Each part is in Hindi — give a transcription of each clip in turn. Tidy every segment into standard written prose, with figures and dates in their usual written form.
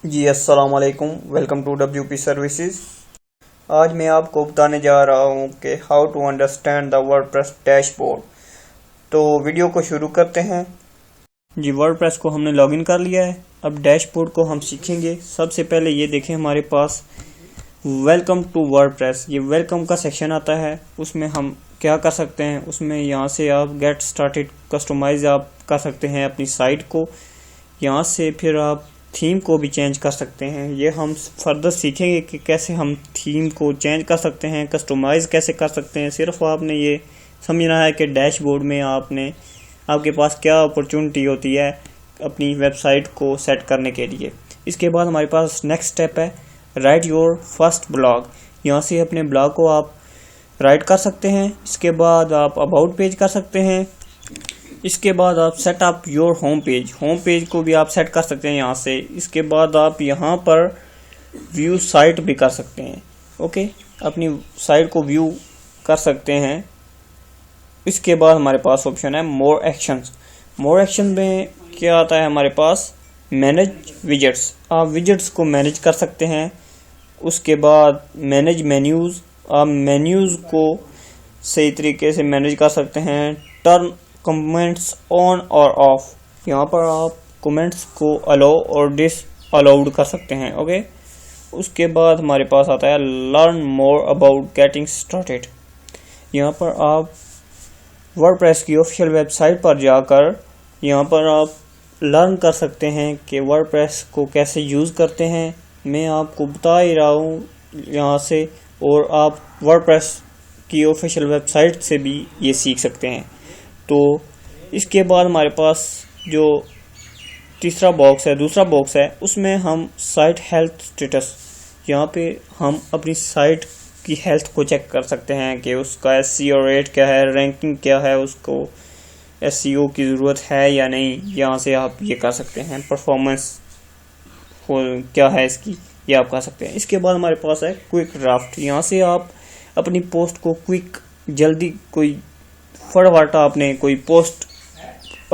जी अस्सलाम वालेकुम, वेलकम टू WP सर्विसेज। आज मैं आपको बताने जा रहा हूँ कि how to understand the WordPress dashboard. तो वीडियो को शुरू करते हैं। जी वर्डप्रेस को हमने लॉगिन कर लिया है। अब डैशबोर्ड को हम सीखेंगे। सबसे पहले ये देखें, हमारे पास वेलकम टू वर्डप्रेस, ये वेलकम का सेक्शन आता है। उसमें हम क्या कर सकते हैं, उसमें यहाँ से आप गेट स्टार्टेड कस्टमाइज आप कर सकते हैं अपनी साइट को। यहाँ से फिर आप थीम को भी चेंज कर सकते हैं। ये हम फर्दर सीखेंगे कि कैसे हम थीम को चेंज कर सकते हैं, कस्टमाइज कैसे कर सकते हैं। सिर्फ आपने ये समझना है कि डैशबोर्ड में आपके पास क्या अपॉर्चुनिटी होती है अपनी वेबसाइट को सेट करने के लिए। इसके बाद हमारे पास नेक्स्ट स्टेप है राइट योर फर्स्ट ब्लॉग। यहाँ से अपने ब्लॉग को आप राइट कर सकते हैं। इसके बाद आप अबाउट पेज कर सकते हैं। इसके बाद आप set up your home page को भी आप सेट कर सकते हैं यहाँ से। इसके बाद आप यहाँ पर व्यू साइट भी कर सकते हैं। ओके, अपनी साइट को व्यू कर सकते हैं। इसके बाद हमारे पास ऑप्शन है मोर एक्शन में क्या आता है हमारे पास, मैनेज विजेट्स। आप विजेट्स को मैनेज कर सकते हैं। उसके बाद मैनेज मेन्यूज, आप मेन्यूज को सही तरीके से मैनेज कर सकते हैं। टर्न कमेंट्स ऑन और ऑफ, यहाँ पर आप कमेंट्स को अलाउ और डिस अलाउड कर सकते हैं। ओके, उसके बाद हमारे पास आता है learn more about getting started. यहाँ पर आप वर्डप्रेस की ऑफिशियल वेबसाइट पर जाकर यहाँ पर आप लर्न कर सकते हैं कि वर्डप्रेस को कैसे यूज़ करते हैं। मैं आपको बता ही रहा हूँ यहाँ से, और आप वर्डप्रेस की ऑफिशियल वेबसाइट से भी ये सीख सकते हैं। तो इसके बाद हमारे पास जो दूसरा बॉक्स है, उसमें हम साइट हेल्थ स्टेटस, यहाँ पे हम अपनी साइट की हेल्थ को चेक कर सकते हैं कि उसका SEO रेट क्या है, रैंकिंग क्या है, उसको SEO की ज़रूरत है या नहीं। यहाँ से आप ये कर सकते हैं, परफॉर्मेंस क्या है इसकी, ये आप कर सकते हैं। इसके बाद हमारे पास है क्विक ड्राफ्ट। यहाँ से आप अपनी पोस्ट को जल्दी कोई फटाफट आपने कोई पोस्ट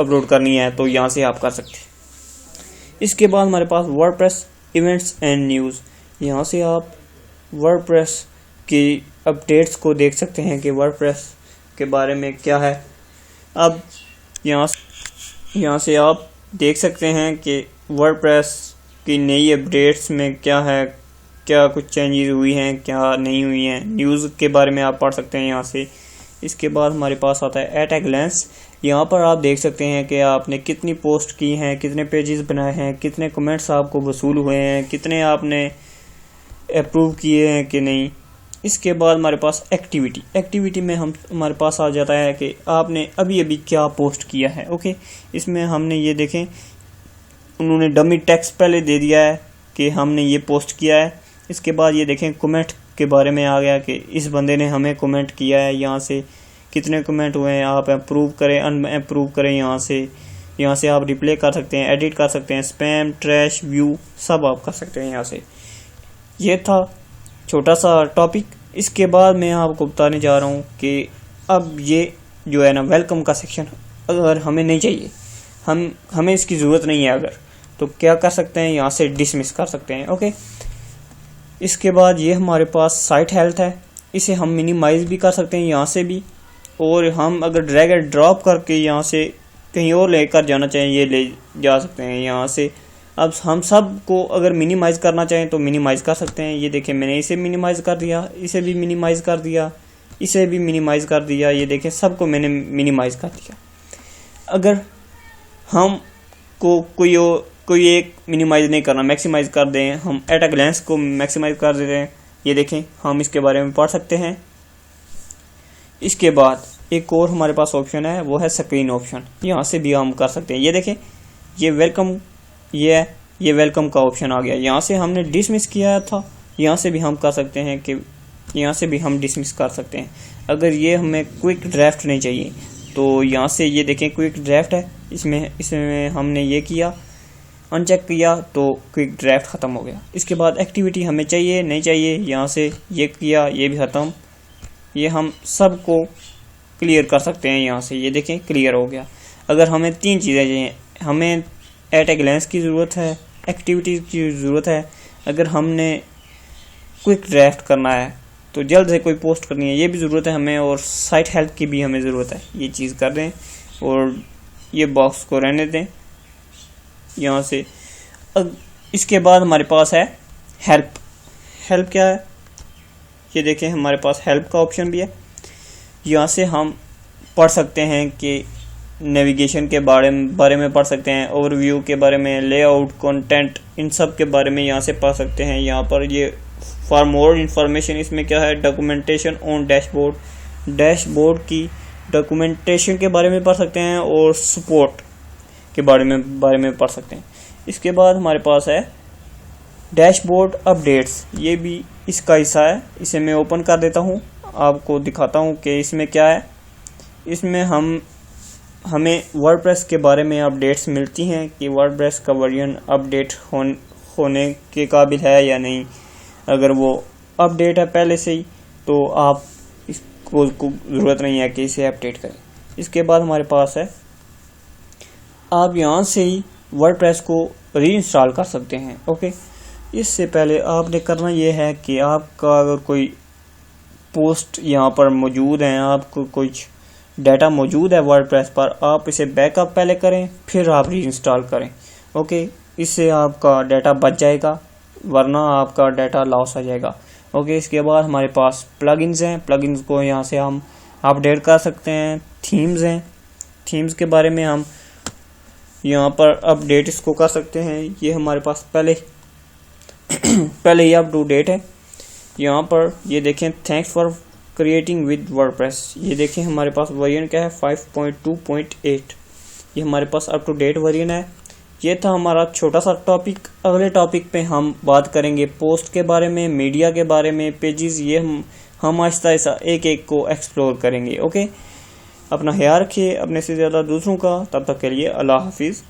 अपलोड करनी है तो यहाँ से आप कर सकते हैं। इसके बाद हमारे पास वर्डप्रेस इवेंट्स एंड न्यूज़। यहाँ से आप वर्डप्रेस की अपडेट्स को देख सकते हैं कि वर्डप्रेस के बारे में क्या है। अब यहाँ से आप देख सकते हैं कि वर्डप्रेस की नई अपडेट्स में क्या है, क्या कुछ चेंजेस हुई हैं, क्या नहीं हुई हैं। न्यूज़ के बारे में आप पढ़ सकते हैं यहाँ से। इसके बाद हमारे पास आता है एट ए ग्लैंस। यहाँ पर आप देख सकते हैं कि आपने कितनी पोस्ट की हैं, कितने पेजेस बनाए हैं, कितने कमेंट्स आपको वसूल हुए हैं, कितने आपने अप्रूव किए हैं कि नहीं। इसके बाद हमारे पास एक्टिविटी में हमारे पास आ जाता है कि आपने अभी क्या पोस्ट किया है। ओके, इसमें हमने ये देखें, उन्होंने डमी टेक्स्ट पहले दे दिया है कि हमने ये पोस्ट किया है। इसके बाद ये देखें कमेंट के बारे में आ गया कि इस बंदे ने हमें कमेंट किया है। यहाँ से कितने कमेंट हुए हैं, आप अप्रूव करें, अनअप्रूव करें। यहाँ से आप रिप्ले कर सकते हैं, एडिट कर सकते हैं, स्पैम, ट्रैश, व्यू सब आप कर सकते हैं यहाँ से। ये था छोटा सा टॉपिक। इसके बाद मैं आपको बताने जा रहा हूँ कि अब ये जो है ना वेलकम का सेक्शन अगर हमें नहीं चाहिए, हमें इसकी ज़रूरत नहीं है अगर, तो क्या कर सकते हैं, यहाँ से डिसमिस कर सकते हैं। ओके, इसके बाद ये हमारे पास साइट हेल्थ है। इसे हम मिनिमाइज भी कर सकते हैं यहाँ से भी, और हम अगर ड्रैग एंड ड्रॉप करके यहाँ से कहीं और लेकर जाना चाहें ये ले जा सकते हैं यहाँ से। अब हम सब को अगर मिनिमाइज करना चाहें तो मिनिमाइज कर सकते हैं। ये देखें, मैंने इसे मिनिमाइज कर दिया, इसे भी मिनिमाइज कर दिया, इसे भी मिनिमाइज कर दिया। ये देखें, सबको मैंने मिनिमाइज कर दिया। अगर हम को कोई एक मिनिमाइज नहीं करना, मैक्सिमाइज कर दें, हम एट अ ग्लैंस को मैक्सिमाइज कर देते हैं। ये देखें, हम इसके बारे में पढ़ सकते हैं। इसके बाद एक और हमारे पास ऑप्शन है, वो है स्क्रीन ऑप्शन। यहाँ से भी हम कर सकते हैं। ये देखें, ये वेलकम का ऑप्शन आ गया। यहाँ से हमने डिसमिस किया था, यहाँ से भी हम कर सकते हैं कि यहाँ से भी हम डिसमिस कर सकते हैं। अगर ये हमें क्विक ड्राफ्ट नहीं चाहिए तो यहाँ से ये देखें क्विक ड्राफ्ट है, इसमें हमने ये किया, अनचेक किया तो क्विक ड्राफ्ट ख़त्म हो गया। इसके बाद एक्टिविटी हमें चाहिए नहीं चाहिए, यहाँ से ये किया, ये भी ख़त्म। ये हम सब को क्लियर कर सकते हैं यहाँ से। ये देखें क्लियर हो गया। अगर हमें तीन चीज़ें चाहिए, हमें एट ए ग्लैंस की ज़रूरत है, एक्टिविटीज़ की ज़रूरत है। अगर हमने क्विक ड्राफ्ट करना है तो जल्द से कोई पोस्ट करनी है, ये भी ज़रूरत है हमें, और साइट हेल्प की भी हमें ज़रूरत है। ये चीज़ कर दें और ये बॉक्स को रहने दें यहाँ से। अब इसके बाद हमारे पास है हेल्प। हेल्प क्या है, ये देखें हमारे पास हेल्प का ऑप्शन भी है। यहाँ से हम पढ़ सकते हैं कि नेविगेशन के बारे में पढ़ सकते हैं, ओवरव्यू के बारे में, लेआउट, कंटेंट, इन सब के बारे में यहाँ से पढ़ सकते हैं। यहाँ पर ये फॉर मोर इंफॉर्मेशन इसमें क्या है, डॉक्यूमेंटेशन ऑन डैशबोर्ड, डैशबोर्ड की डॉक्यूमेंटेशन के बारे में पढ़ सकते हैं और सपोर्ट के बारे में पढ़ सकते हैं। इसके बाद हमारे पास है डैशबोर्ड अपडेट्स, ये भी इसका हिस्सा है। इसे मैं ओपन कर देता हूँ, आपको दिखाता हूँ कि इसमें क्या है। इसमें हमें वर्डप्रेस के बारे में अपडेट्स मिलती हैं कि वर्डप्रेस का वर्जन अपडेट होने के काबिल है या नहीं। अगर वो अपडेट है पहले से ही तो आप इसको ज़रूरत नहीं है कि इसे अपडेट करें। इसके बाद हमारे पास है, आप यहाँ से ही वर्डप्रेस को रीइंस्टॉल कर सकते हैं। ओके, इससे पहले आपने करना ये है कि आपका अगर कोई पोस्ट यहाँ पर मौजूद है, आपको कुछ डाटा मौजूद है वर्डप्रेस पर, आप इसे बैकअप पहले करें फिर आप रीइंस्टॉल करें। ओके, इससे आपका डाटा बच जाएगा, वरना आपका डाटा लॉस आ जाएगा। ओके, इसके बाद हमारे पास प्लगइन्स हैं। प्लगइन्स को यहाँ से हम अपडेट कर सकते हैं। थीम्स हैं, थीम्स के बारे में हम यहाँ पर अपडेट इसको कर सकते हैं। ये हमारे पास पहले ही अप टू डेट है। यहाँ पर ये देखें, thanks for creating with WordPress, ये देखें हमारे पास वर्जन क्या है, 5.2.8। ये हमारे पास अप टू डेट वर्जन है। ये था हमारा छोटा सा टॉपिक। अगले टॉपिक पे हम बात करेंगे पोस्ट के बारे में, मीडिया के बारे में, पेजेस। ये हम आहिस्ता आहिस्ता एक एक को एक्सप्लोर करेंगे। ओके, अपना ख्याल रखिए, अपने से ज़्यादा दूसरों का। तब तक के लिए अल्लाह हाफिज़।